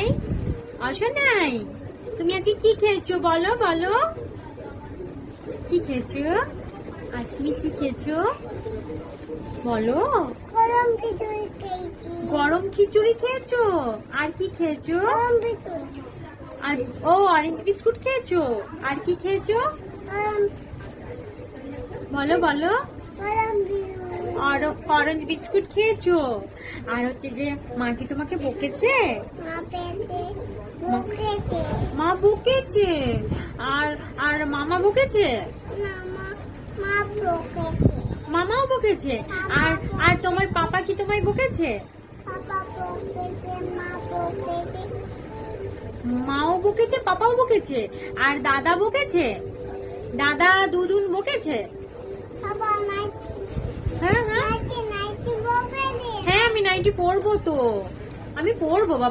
নাই? আসো নাই? তুমি আজকে কি খেয়েছো বলো বলো? কি খেয়েছো? আজ তুমি কি খেয়েছো বলো? গরম খিচুড়ি খেয়েছি। গরম খিচুড়ি খেয়েছো? আর কি খেয়েছো? গরম খিচুড়ি। আর ও অরেঞ্জ বিস্কুট খেয়েছো? আর কি খেয়েছো গরম বলো বলো? গরম খিচুড়ি। আর অরেঞ্জ বিস্কুট খেয়েছো? আর হচ্ছে যে মা কি তোমাকে বকেছে? মা পেটে বকেছে। মা বকেছে। আর আর মামা বকেছে? না মা বকেছে। মামাও বকেছে। আর আর তোমার পাপা কি তোমায় বকেছে? পাপা বকেছে, মা বকেছে। মাও বকেছে, পাপাও বকেছে। আর দাদা বকেছে? দাদা দুদুন বকেছে? বাবা হ্যাঁ হ্যাঁ নাইটি বকেছে। হ্যাঁ, আমি নাইটি পরবো তো। আমি পরবো বাবা।